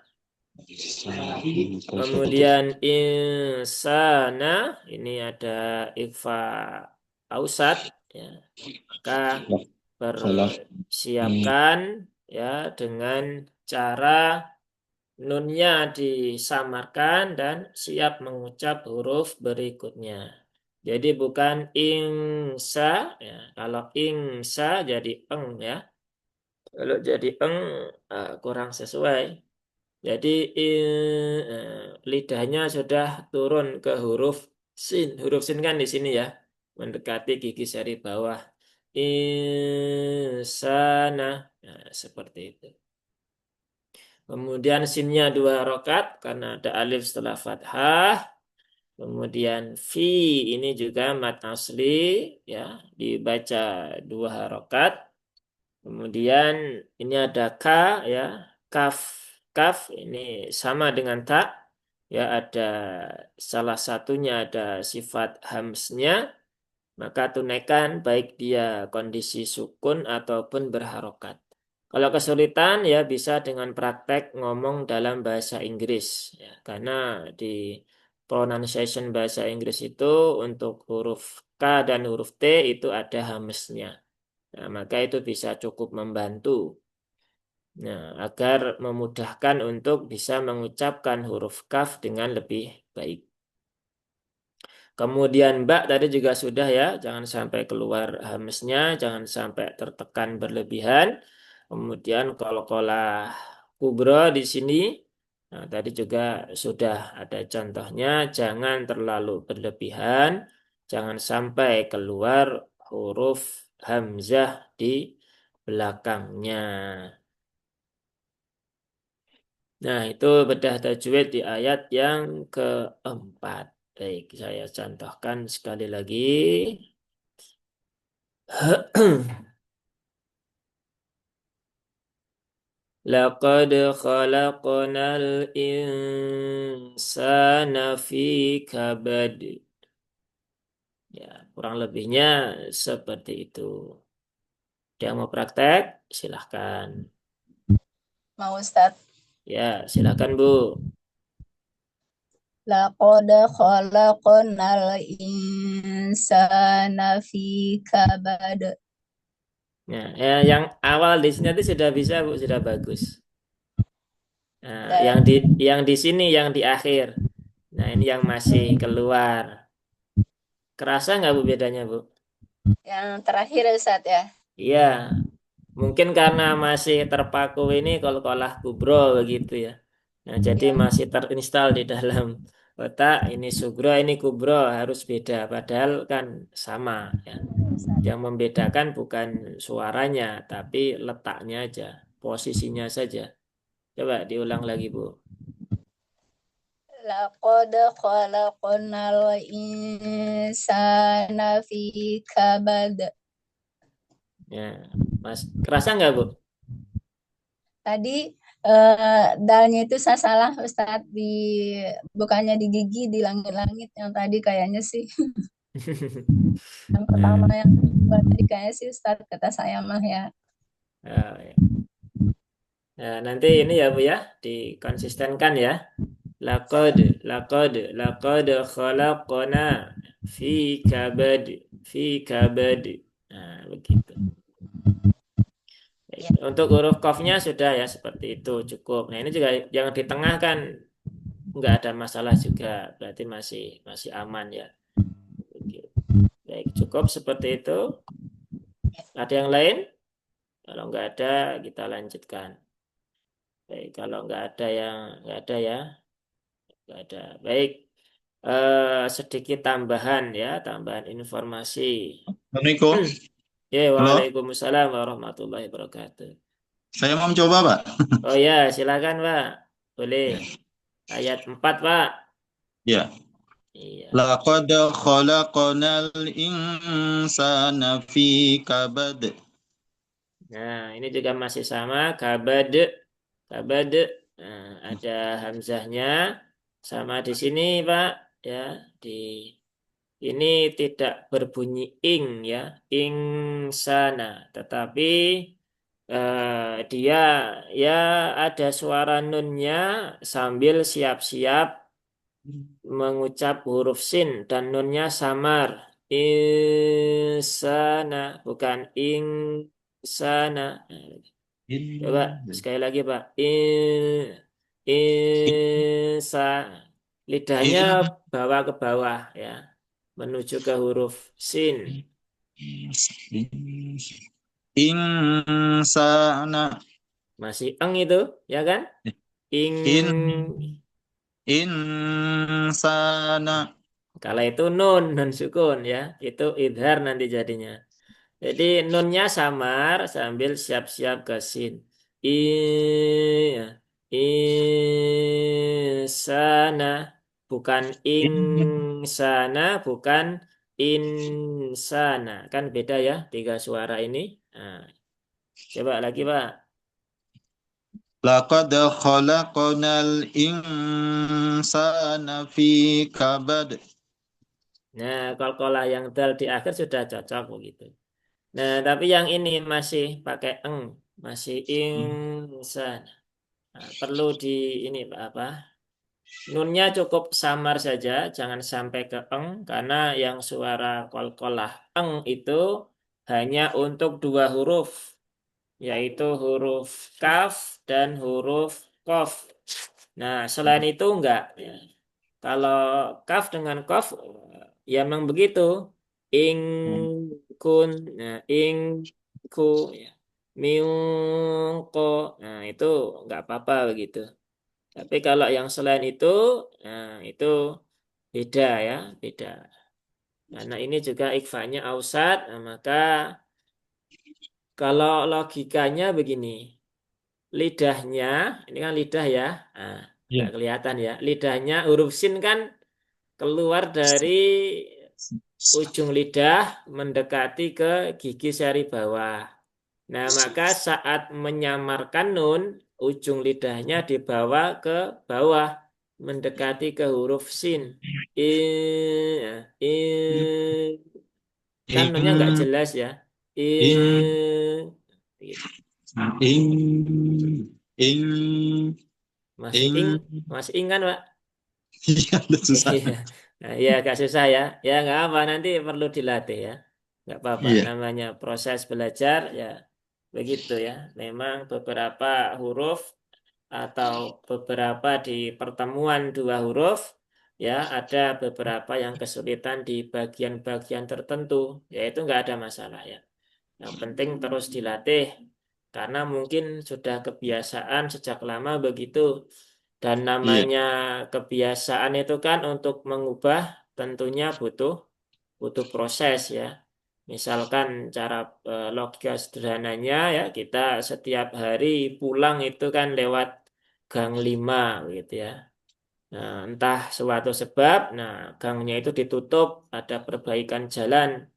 Kemudian insana ini ada ikhfa ausat ya, maka bersiapkan ya dengan cara nunnya disamarkan dan siap mengucap huruf berikutnya. Jadi bukan ingsa, ya. Kalau ingsa jadi eng ya. Kalau jadi eng kurang sesuai. Jadi lidahnya sudah turun ke huruf sin. Huruf sin kan di sini ya, mendekati gigi seri bawah. Insana, nah, seperti itu. Kemudian sinnya 2 rokat karena ada alif setelah fathah. Kemudian fi ini juga mat asli ya, dibaca 2 harokat. Kemudian ini ada ka ya, kaf. Kaf ini sama dengan ta ya, ada salah satunya ada sifat hamsnya, maka tunaikan baik dia kondisi sukun ataupun berharokat. Kalau kesulitan ya bisa dengan praktek ngomong dalam bahasa Inggris ya, karena di pronunciation bahasa Inggris itu untuk huruf K dan huruf T itu ada hamsnya. Nah, maka itu bisa cukup membantu. Nah, agar memudahkan untuk bisa mengucapkan huruf kaf dengan lebih baik. Kemudian mbak tadi juga sudah ya, jangan sampai keluar hamsnya, jangan sampai tertekan berlebihan. Kemudian kalau kubro di sini, nah tadi juga sudah ada contohnya, jangan terlalu berlebihan, jangan sampai keluar huruf hamzah di belakangnya. Nah, itu bedah tajwid di ayat yang keempat. Baik, saya contohkan sekali lagi. Laqad khalaqnal insana fi kabad. Ya, kurang lebihnya seperti itu. Dia mau praktek? Silahkan. Mau Ustadz. Ya, silahkan Bu. Laqad khalaqnal insana fi kabad. Nah, yang awal di sini nanti sudah bisa Bu, sudah bagus. Nah, Dan yang di sini yang di akhir. Nah, ini yang masih keluar. Kerasa nggak Bu bedanya Bu? yang terakhir Ustadz ya. Iya, mungkin karena masih terpaku ini kalau kubro begitu ya. Nah, jadi Ya, masih terinstal di dalam otak ini sugro, ini kubro harus beda. Padahal kan sama ya. Ustadz. Yang membedakan bukan suaranya, tapi letaknya aja, posisinya saja. Coba diulang lagi Bu. Laqad khalaqnal insana fi kabad. Ya, Mas, kerasa nggak Bu? Tadi dalnya itu saya salah Ustadz, bukannya di gigi, di langit-langit yang tadi kayaknya sih. Yang pertama Nah, yang kedua tadi kayaknya sih Ustadz kata saya mah ya. ya. Nah, nanti ini ya Bu ya, dikonsistenkan ya. Laqad, laqad, laqad khalaqna fi kabad, fi kabad. Nah, begitu. Baik. Ya, Untuk huruf kofnya sudah ya seperti itu cukup. Nah, ini juga yang di tengah kan nggak ada masalah juga, berarti masih masih aman ya. Begitu. Baik, cukup seperti itu. Ada yang lain? Kalau nggak ada, kita lanjutkan. Baik, kalau nggak ada ya, nggak ada. Baik. Sedikit tambahan ya, tambahan informasi. Assalamualaikum. Ya, Halo, waalaikumsalam warahmatullahi wabarakatuh. saya mau mencoba, Pak. Oh ya, silakan Pak. Boleh. Ayat 4 Pak. Ya. Iya. Laqad khalaqnal insana fi kabad. Nah, ini juga masih sama. Kabad. Kabad. Nah, ada hamzahnya. Sama di sini Pak. Ya, di ini tidak berbunyi ing ya. Ing sana. Tetapi dia ya ada suara nunnya sambil siap-siap mengucap huruf sin dan nunnya samar. Insana bukan insana. Coba sekali lagi Pak. Insa lidahnya In, bawa ke bawah ya menuju ke huruf sin. in, insana. Masih eng itu ya kan? Ing In, insana. Kalau itu nun sukun ya, itu idhar nanti jadinya. Jadi nunnya samar sambil siap-siap ke sin. I, ya. Insana. bukan insana, bukan insana. Kan beda ya, tiga suara ini. Nah, coba lagi, Pak. Laqad khalaqnal insana fi kabad. Nah, kalau yang dal di akhir sudah cocok begitu. Nah, tapi yang ini masih pakai eng, masih insan. Nah, perlu di ini Pak, apa? Nunnya cukup samar saja, jangan sampai ke eng, karena yang suara kol-kolah eng itu hanya untuk dua huruf, yaitu huruf kaf dan huruf kof. Nah, selain itu enggak. Ya. Kalau kaf dengan kof, ya memang begitu. Ing kun, nah, ing ku, ya. Miungko, nah itu enggak apa-apa begitu. Tapi kalau yang selain itu, nah itu beda ya, beda. Karena ini juga ikfanya ausat, nah, maka kalau logikanya begini, lidahnya, ini kan lidah ya, nah, nggak Ya. kelihatan ya, lidahnya huruf sin kan keluar dari ujung lidah mendekati ke gigi seri bawah. Nah, maka saat menyamarkan nun, ujung lidahnya dibawa ke bawah, mendekati ke huruf sin. I, i, kan nunnya nggak Ing, jelas ya. I, ing, gitu. ing, Masih ing, ing. masih ing kan, Pak? Iya, udah susah. Iya, nah, ya agak susah ya. Ya nggak apa, nanti perlu dilatih ya. Nggak apa-apa, Iya, namanya proses belajar ya begitu ya. Memang beberapa huruf atau beberapa di pertemuan dua huruf ya ada beberapa yang kesulitan di bagian-bagian tertentu, yaitu nggak ada masalah ya. Yang penting terus dilatih karena mungkin sudah kebiasaan sejak lama begitu. Dan iya, namanya kebiasaan itu kan untuk mengubah tentunya butuh butuh proses ya. Misalkan cara logika sederhananya ya kita setiap hari pulang itu kan lewat gang 5 gitu ya. Nah, entah suatu sebab, nah gangnya itu ditutup, ada perbaikan jalan.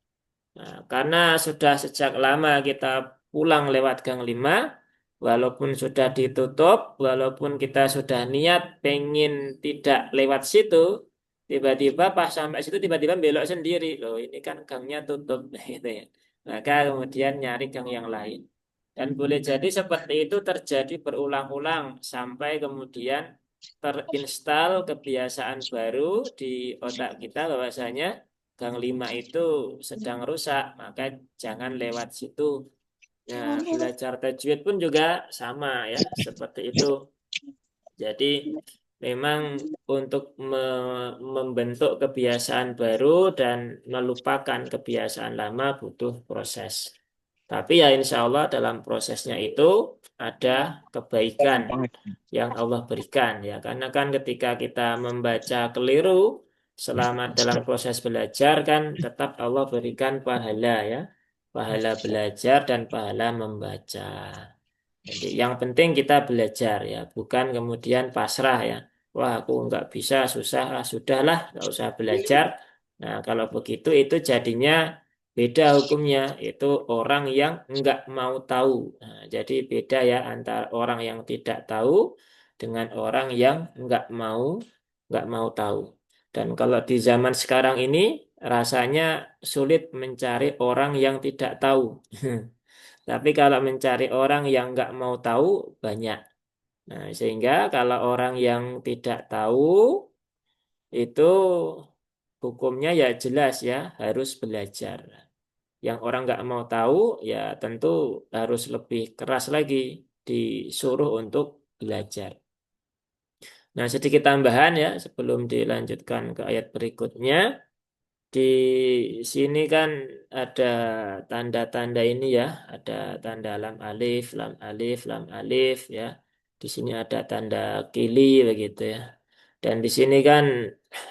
Nah, karena sudah sejak lama kita pulang lewat Gang 5, walaupun sudah ditutup, walaupun kita sudah niat pengen tidak lewat situ, tiba-tiba pas sampai situ tiba-tiba belok sendiri. Loh, ini kan gangnya tutup gitu ya. Maka kemudian nyari gang yang lain. Dan boleh jadi seperti itu terjadi berulang-ulang sampai kemudian terinstal kebiasaan baru di otak kita bahwasanya Gang 5 itu sedang rusak, maka jangan lewat situ. Nah, belajar tajwid pun juga sama ya, seperti itu. Jadi memang untuk membentuk kebiasaan baru dan melupakan kebiasaan lama butuh proses. Tapi ya insya Allah dalam prosesnya itu ada kebaikan yang Allah berikan ya. Karena kan ketika kita membaca keliru selama dalam proses belajar kan tetap Allah berikan pahala ya. Pahala belajar dan pahala membaca. Jadi yang penting kita belajar ya, bukan kemudian pasrah ya. Wah, aku nggak bisa, susah, ah, sudahlah, nggak usah belajar. Nah, kalau begitu itu jadinya beda hukumnya. Itu orang yang nggak mau tahu. Nah, jadi beda ya antara orang yang tidak tahu dengan orang yang nggak mau tahu. Dan kalau di zaman sekarang ini rasanya sulit mencari orang yang tidak tahu. Tapi kalau mencari orang yang nggak mau tahu banyak. Nah, sehingga kalau orang yang tidak tahu itu hukumnya ya jelas ya harus belajar. Yang orang nggak mau tahu ya tentu harus lebih keras lagi disuruh untuk belajar. Nah, sedikit tambahan ya sebelum dilanjutkan ke ayat berikutnya. Di sini kan ada tanda-tanda ini ya, ada tanda lam alif ya. Di sini ada tanda kili begitu ya. Dan di sini kan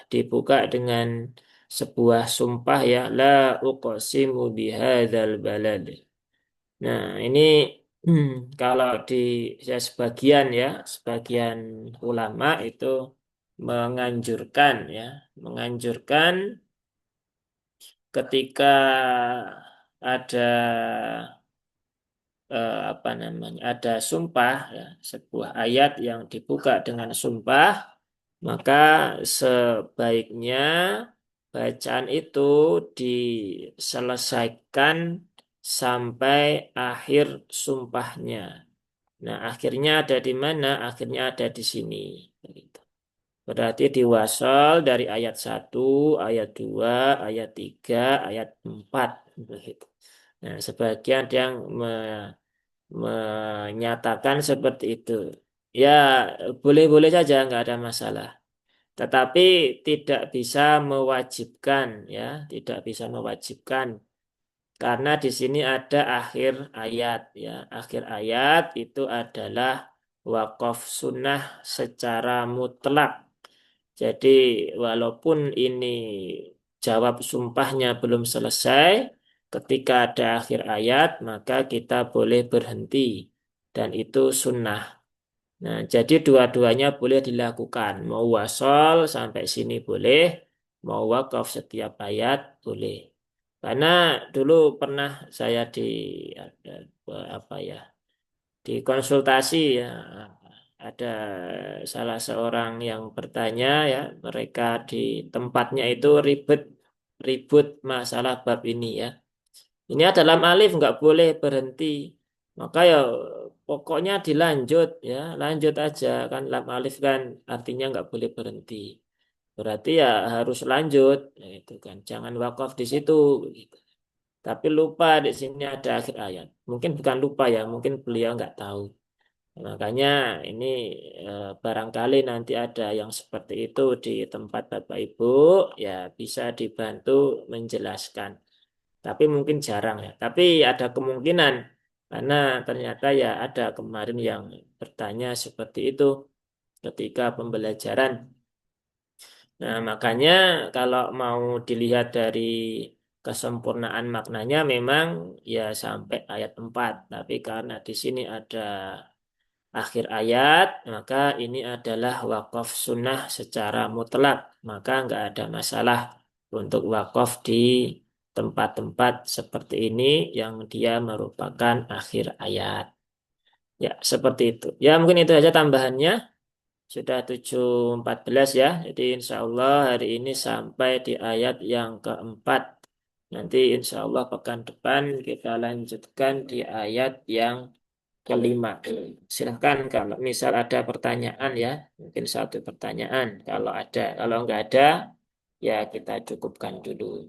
dibuka dengan sebuah sumpah ya, la uqsimu bihadzal balad. Nah, ini kalau di ya, sebagian ulama itu menganjurkan ya, menganjurkan ketika ada apa namanya, ada sumpah ya, sebuah ayat yang dibuka dengan sumpah, maka sebaiknya bacaan itu diselesaikan sampai akhir sumpahnya. Nah, akhirnya ada di mana? Akhirnya ada di sini. Begitu. Berarti diwasal dari ayat 1, ayat 2, ayat 3, ayat 4. Begitu. Nah, sebagian yang menyatakan seperti itu. Ya, boleh-boleh saja, nggak ada masalah. Tetapi tidak bisa mewajibkan, ya, tidak bisa mewajibkan. Karena di sini ada akhir ayat, ya. Akhir ayat itu adalah wakaf sunnah secara mutlak. Jadi walaupun ini jawab sumpahnya belum selesai, ketika ada akhir ayat maka kita boleh berhenti dan itu sunnah. Nah, jadi dua-duanya boleh dilakukan. Mau wasol sampai sini boleh, mau wakaf setiap ayat boleh. Karena dulu pernah saya di ada, apa ya, di konsultasi ya, ada salah seorang yang bertanya ya, mereka di tempatnya itu ribet ribut masalah bab ini ya. Ini dalam alif nggak boleh berhenti. Maka ya pokoknya dilanjut ya, lanjut aja kan lam alif kan artinya nggak boleh berhenti. Berarti ya harus lanjut, nah, itu kan. Jangan wakaf di situ. Begitu. Tapi lupa di sini ada akhir ayat. Mungkin bukan lupa ya, mungkin beliau nggak tahu. Makanya ini barangkali nanti ada yang seperti itu di tempat Bapak Ibu, ya bisa dibantu menjelaskan. Tapi mungkin jarang ya. Tapi ada kemungkinan karena ternyata ya ada kemarin yang bertanya seperti itu ketika pembelajaran. Nah, makanya kalau mau dilihat dari kesempurnaan maknanya memang ya sampai ayat 4. Tapi karena di sini ada akhir ayat, maka ini adalah wakaf sunnah secara mutlak. Maka nggak ada masalah untuk wakaf di tempat-tempat seperti ini yang dia merupakan akhir ayat. Ya, seperti itu. Ya, mungkin itu saja tambahannya. Sudah 7.14 ya. Jadi insya Allah hari ini sampai di ayat yang keempat. Nanti insya Allah pekan depan kita lanjutkan di ayat yang kelima. Silahkan kalau misal ada pertanyaan ya. Mungkin satu pertanyaan. Kalau ada. Kalau nggak ada, ya kita cukupkan dulu.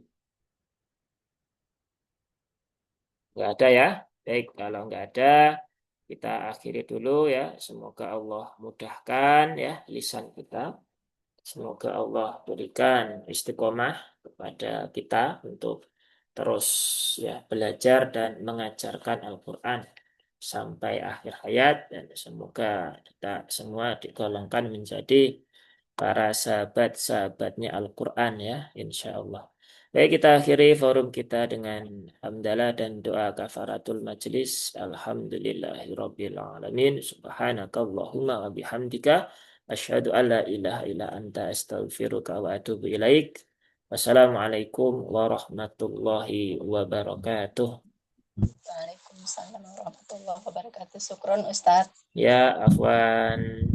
Nggak ada ya. Baik, kalau nggak ada, kita akhiri dulu ya. Semoga Allah mudahkan ya lisan kita. Semoga Allah berikan istiqomah kepada kita untuk terus ya belajar dan mengajarkan Al-Quran sampai akhir hayat dan semoga kita semua digolongkan menjadi para sahabat-sahabatnya Al-Quran ya, insya Allah. Baik, kita akhiri forum kita dengan hamdalah dan doa kafaratul majlis. Alhamdulillahirabbil alamin. Subhanakallahumma wa bihamdika asyhadu an la ilaha illa anta astaghfiruka wa atubu ilaik. Wassalamualaikum warahmatullahi wabarakatuh. Waalaikumsalam warahmatullahi wabarakatuh. Syukron Ustadz. Ya, afwan.